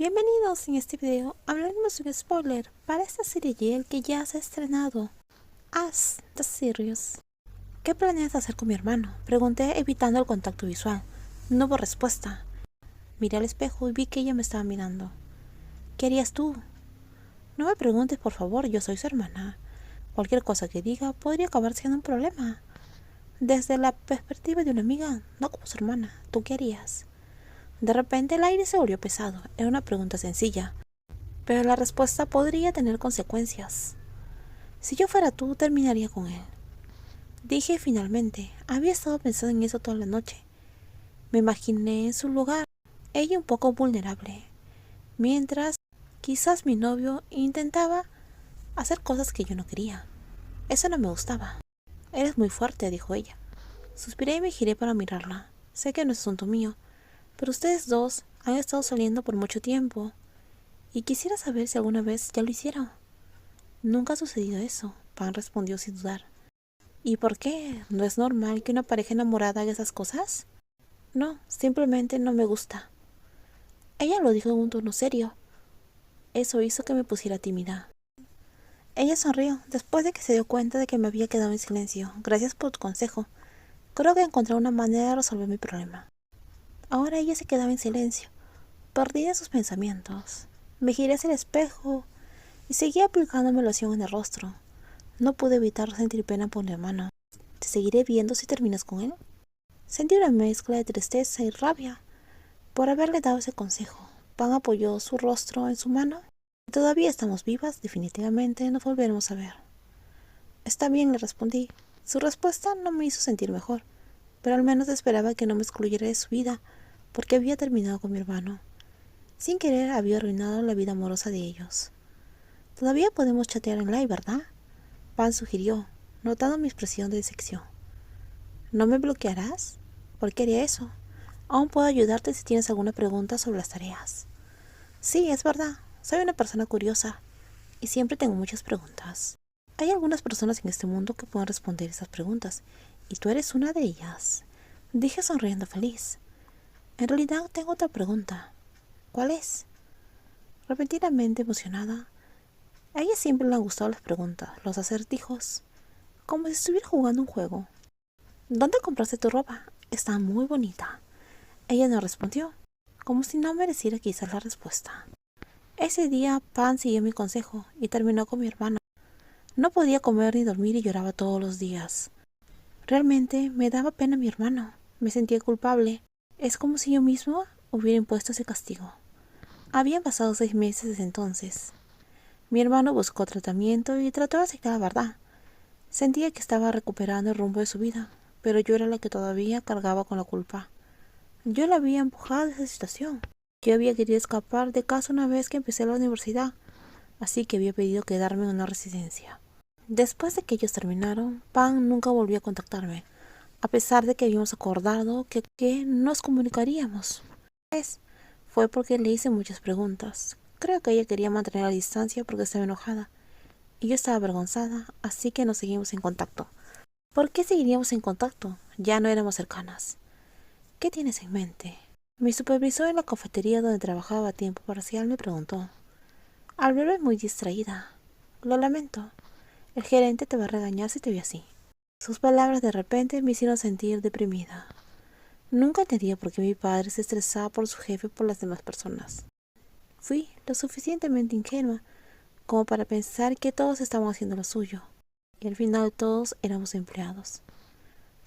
Bienvenidos. En este video hablaremos de un spoiler para esta serie Yale que ya se ha estrenado, Us, The Series. ¿Qué planeas hacer con mi hermano?, pregunté evitando el contacto visual. No hubo respuesta. Miré al espejo y vi que ella me estaba mirando. ¿Qué harías tú? No me preguntes, por favor, yo soy su hermana. Cualquier cosa que diga podría acabar siendo un problema. Desde la perspectiva de una amiga, no como su hermana, ¿tú qué harías? De repente el aire se volvió pesado. Era una pregunta sencilla, pero la respuesta podría tener consecuencias. Si yo fuera tú, terminaría con él. Dije finalmente. Había estado pensando en eso toda la noche. Me imaginé en su lugar, ella un poco vulnerable, mientras quizás mi novio intentaba hacer cosas que yo no quería. Eso no me gustaba. Eres muy fuerte, dijo ella. Suspiré y me giré para mirarla. Sé que no es asunto mío, pero ustedes dos han estado saliendo por mucho tiempo y quisiera saber si alguna vez ya lo hicieron. Nunca ha sucedido eso, Pan respondió sin dudar. ¿Y por qué? ¿No es normal que una pareja enamorada haga esas cosas? No, simplemente no me gusta. Ella lo dijo en un tono serio. Eso hizo que me pusiera tímida. Ella sonrió después de que se dio cuenta de que me había quedado en silencio. Gracias por tu consejo. Creo que encontré una manera de resolver mi problema. Ahora ella se quedaba en silencio, perdida en sus pensamientos. Me giré hacia el espejo y seguía aplicándome loción en el rostro. No pude evitar sentir pena por mi hermano. ¿Te seguiré viendo si terminas con él? Sentí una mezcla de tristeza y rabia por haberle dado ese consejo. Pan apoyó su rostro en su mano. Todavía estamos vivas, definitivamente nos volveremos a ver. Está bien, le respondí. Su respuesta no me hizo sentir mejor, pero al menos esperaba que no me excluyera de su vida, porque había terminado con mi hermano. Sin querer había arruinado la vida amorosa de ellos. Todavía podemos chatear en live, ¿verdad? Pan sugirió, notando mi expresión de decepción. ¿No me bloquearás? ¿Por qué haría eso? Aún puedo ayudarte si tienes alguna pregunta sobre las tareas. Sí, es verdad. Soy una persona curiosa y siempre tengo muchas preguntas. Hay algunas personas en este mundo que pueden responder esas preguntas, y tú eres una de ellas, dije sonriendo feliz. En realidad tengo otra pregunta. ¿Cuál es? Repentinamente emocionada. A ella siempre le han gustado las preguntas, los acertijos, como si estuviera jugando un juego. ¿Dónde compraste tu ropa? Está muy bonita. Ella no respondió, como si no mereciera quizás la respuesta. Ese día Pan siguió mi consejo y terminó con mi hermano. No podía comer ni dormir y lloraba todos los días. Realmente me daba pena mi hermano. Me sentía culpable. Es como si yo mismo hubiera impuesto ese castigo. Habían pasado 6 meses desde entonces. Mi hermano buscó tratamiento y trató de aceptar la verdad. Sentía que estaba recuperando el rumbo de su vida, pero yo era la que todavía cargaba con la culpa. Yo la había empujado de esa situación. Yo había querido escapar de casa una vez que empecé la universidad, así que había pedido quedarme en una residencia. Después de que ellos terminaron, Pan nunca volvió a contactarme, a pesar de que habíamos acordado que nos comunicaríamos. Fue porque le hice muchas preguntas. Creo que ella quería mantener la distancia porque estaba enojada, y yo estaba avergonzada, así que nos seguimos en contacto. ¿Por qué seguiríamos en contacto? Ya no éramos cercanas. ¿Qué tienes en mente? Mi supervisor en la cafetería donde trabajaba a tiempo parcial me preguntó. Al verme muy distraída. Lo lamento. El gerente te va a regañar si te ve así. Sus palabras de repente me hicieron sentir deprimida. Nunca entendía por qué mi padre se estresaba por su jefe por las demás personas. Fui lo suficientemente ingenua como para pensar que todos estaban haciendo lo suyo, y al final todos éramos empleados.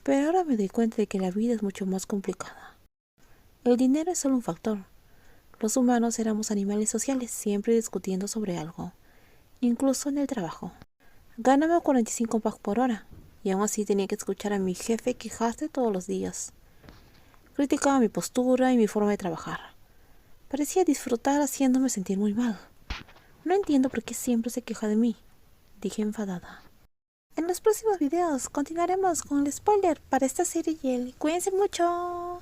Pero ahora me doy cuenta de que la vida es mucho más complicada. El dinero es solo un factor. Los humanos éramos animales sociales, siempre discutiendo sobre algo, incluso en el trabajo. Ganaba 45 PAC por hora, y aún así tenía que escuchar a mi jefe quejarse todos los días. Criticaba mi postura y mi forma de trabajar. Parecía disfrutar haciéndome sentir muy mal. No entiendo por qué siempre se queja de mí, dije enfadada. En los próximos videos continuaremos con el spoiler para esta serie y cuídense mucho.